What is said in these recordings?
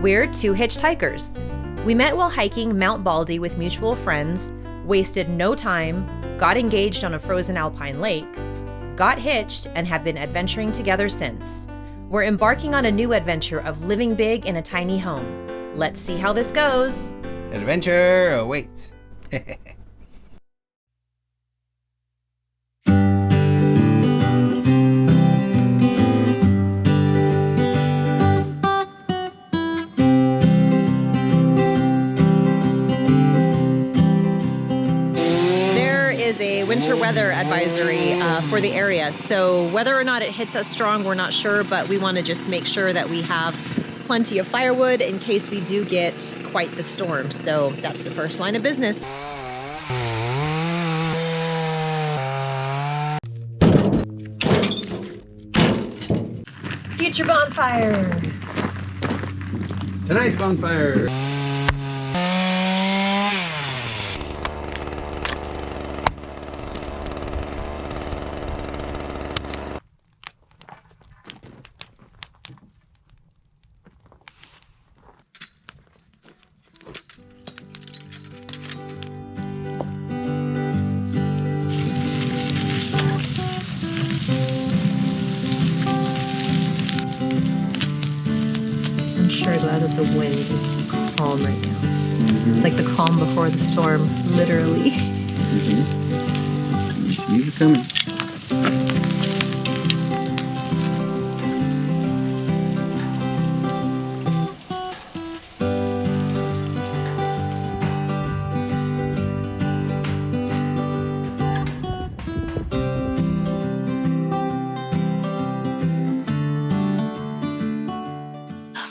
We're two hitchhikers. We met while hiking Mount Baldy with mutual friends, wasted no time, got engaged on a frozen alpine lake, got hitched, and have been adventuring together since. We're embarking on a new adventure of living big in a tiny home. Let's see how this goes. Adventure awaits. Is a winter weather advisory for the area. So whether or not it hits us strong, we're not sure, but we want to just make sure that we have plenty of firewood in case we do get quite the storm. So that's the first line of business. Future bonfire. Tonight's bonfire. I'm sure glad that the wind is calm right now. Mm-hmm. Like the calm before the storm, literally. Mm-hmm. These are coming.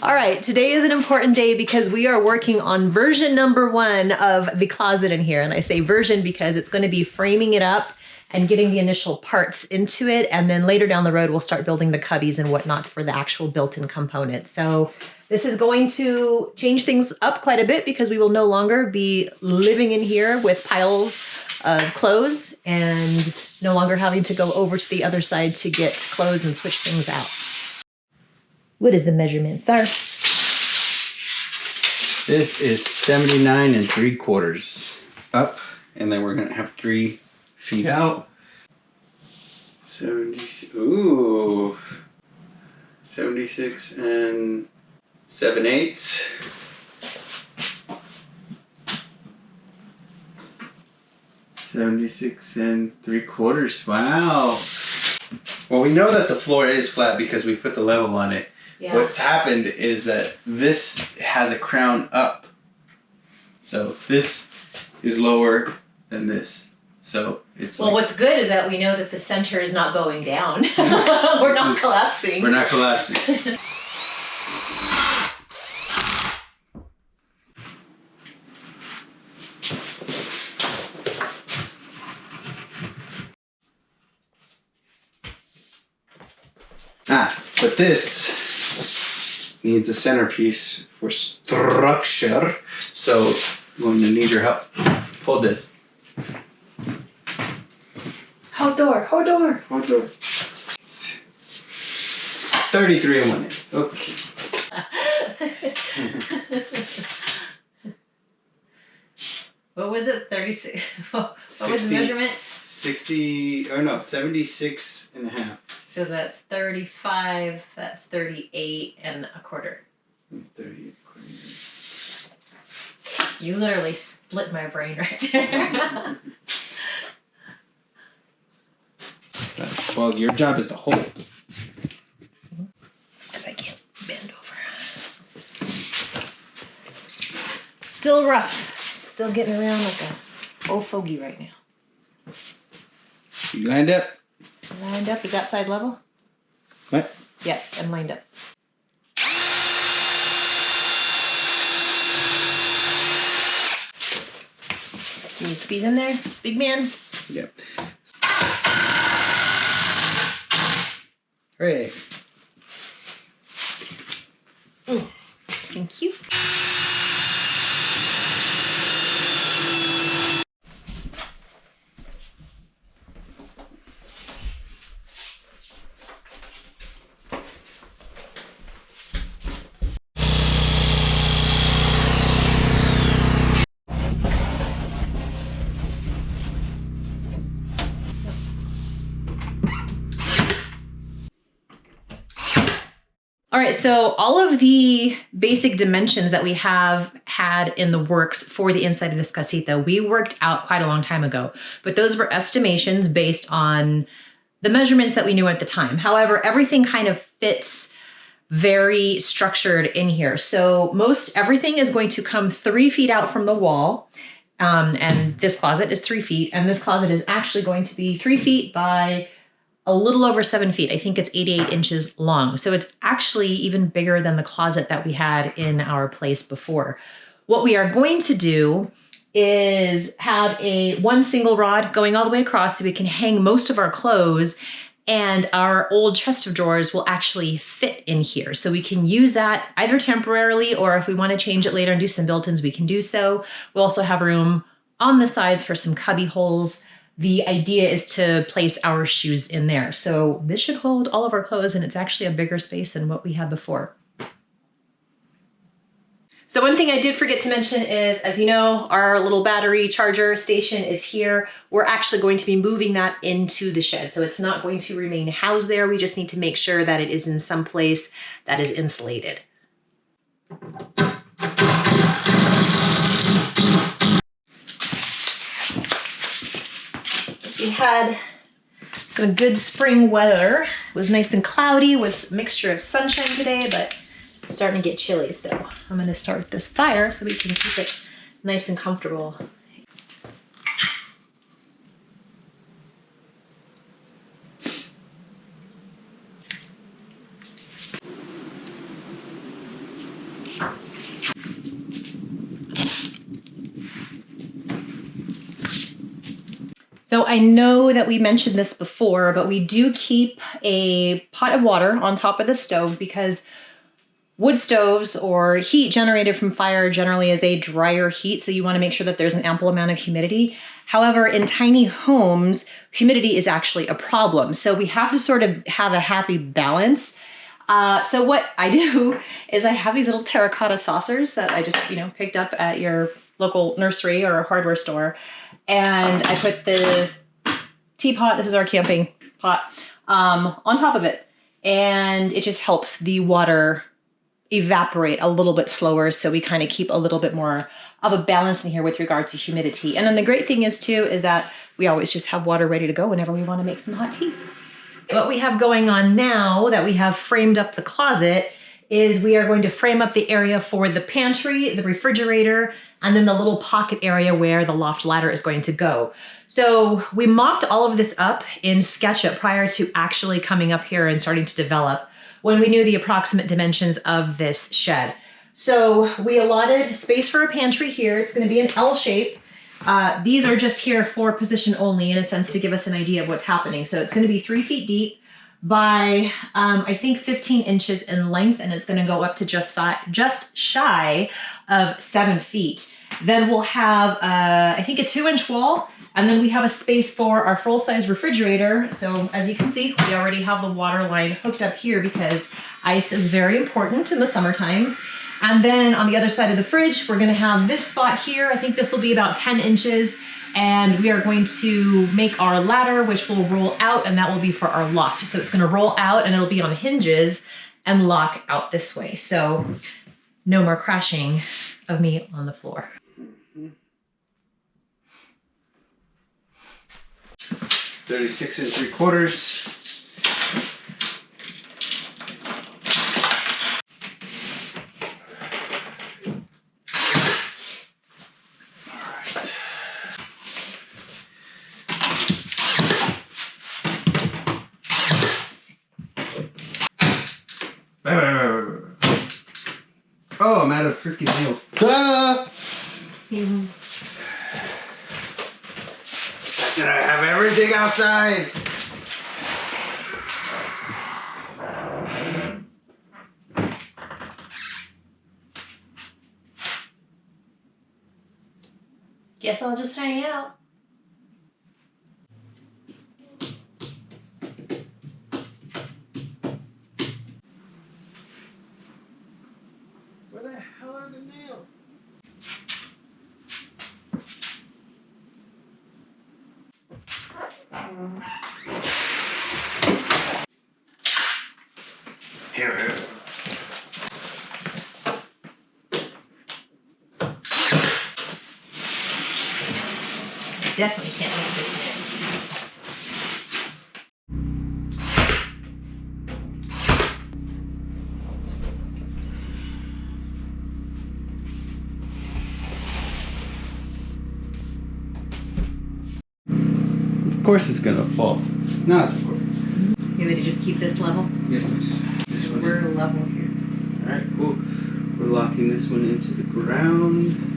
All right, today is an important day because we are working on version number 1 of the closet in here. And I say version because it's going to be framing it up and getting the initial parts into it. And then later down the road, we'll start building the cubbies and whatnot for the actual built-in component. So this is going to change things up quite a bit because we will no longer be living in here with piles of clothes and no longer having to go over to the other side to get clothes and switch things out. What is the measurement, sir? This is 79 3/4 up, and then we're gonna have 3 feet out. 76 and 7/8. $76 and 3/4. Wow. Well, we know that the floor is flat because we put the level on it. Yeah. What's happened is that this has a crown up. So this is lower than this. So it's well, what's good is that we know that the center is not going down. We're not collapsing. We're not collapsing. But this needs a centerpiece for structure. So I'm going to need your help. Hold this. Hold door, hold door. Hold door. 33 in 1 hand. Okay. What was it? 36? What was the measurement? 76 and a half. So that's 35, that's 38 and a quarter. 38 quarter. You literally split my brain right there. Well, your job is to hold it. Because I can't bend over. Still rough. Still getting around like a old fogey right now. You lined up? Lined up? Is that side level? What? Yes, I'm lined up. Can you squeeze in there, big man? Yep. Hooray. Thank you. All right, so all of the basic dimensions that we have had in the works for the inside of this casita, we worked out quite a long time ago, but those were estimations based on the measurements that we knew at the time. However, everything kind of fits very structured in here. So most everything is going to come 3 feet out from the wall. And this closet is 3 feet, and this closet is actually going to be 3 feet by a little over 7 feet. I think it's 88 inches long. So it's actually even bigger than the closet that we had in our place before. What we are going to do is have one single rod going all the way across so we can hang most of our clothes, and our old chest of drawers will actually fit in here. So we can use that either temporarily, or if we want to change it later and do some built-ins, we can do so. We'll also have room on the sides for some cubby holes. The idea is to place our shoes in there. So this should hold all of our clothes, and it's actually a bigger space than what we had before. So one thing I did forget to mention is, as you know, our little battery charger station is here. We're actually going to be moving that into the shed. So it's not going to remain housed there. We just need to make sure that it is in some place that is insulated. We had some good spring weather. It was nice and cloudy with a mixture of sunshine today, but it's starting to get chilly. So I'm going to start this fire so we can keep it nice and comfortable. So I know that we mentioned this before, but we do keep a pot of water on top of the stove because wood stoves or heat generated from fire generally is a drier heat, so you want to make sure that there's an ample amount of humidity. However, in tiny homes, humidity is actually a problem. So we have to sort of have a happy balance. So what I do is I have these little terracotta saucers that I just, picked up at your local nursery or hardware store. And I put the teapot, this is our camping pot, on top of it. And it just helps the water evaporate a little bit slower, so we kind of keep a little bit more of a balance in here with regard to humidity. And then the great thing is that we always just have water ready to go whenever we want to make some hot tea. What we have going on now that we have framed up the closet is we are going to frame up the area for the pantry, the refrigerator, and then the little pocket area where the loft ladder is going to go. So we mocked all of this up in SketchUp prior to actually coming up here and starting to develop when we knew the approximate dimensions of this shed. So we allotted space for a pantry here. It's going to be an L shape. These are just here for position only, in a sense, to give us an idea of what's happening. So it's going to be 3 feet deep by, I think, 15 inches in length, and it's going to go up to just shy of 7 feet. Then we'll have, I think, a 2-inch wall, and then we have a space for our full-size refrigerator. So as you can see, we already have the water line hooked up here because ice is very important in the summertime. And then on the other side of the fridge, we're going to have this spot here. I think this will be about 10 inches. And we are going to make our ladder, which will roll out, and that will be for our loft. So it's going to roll out and it'll be on hinges and lock out this way. So no more crashing of me on the floor. 36 3/4. Oh, I'm out of freaking nails. Ah! Mm-hmm. Did I have everything outside? Guess I'll just hang out. Where the hell are the nails? Here. Definitely can't make this mix. Of course it's gonna fall. No, it's recording. You want me to just keep this level? Yes, please. This one. We're level here. Alright, cool. We're locking this one into the ground.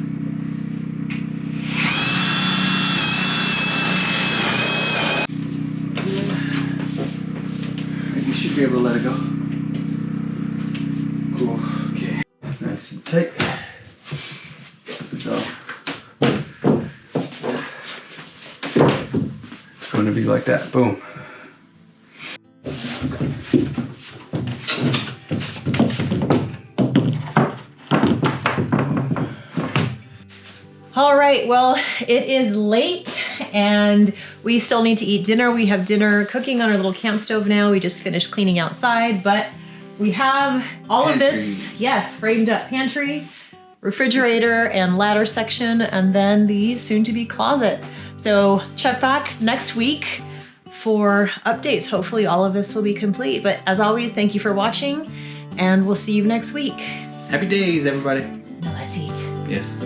You should be able to let it go. Cool. Okay. Nice and tight. So it's going to be like that. Boom. All right, well, it is late and we still need to eat dinner. We have dinner cooking on our little camp stove now. We just finished cleaning outside, but we have all of this, yes, framed up pantry, refrigerator and ladder section, and then the soon-to-be closet. So check back next week for updates. Hopefully all of this will be complete. But as always, thank you for watching and we'll see you next week. Happy days, everybody. Now let's eat. Yes.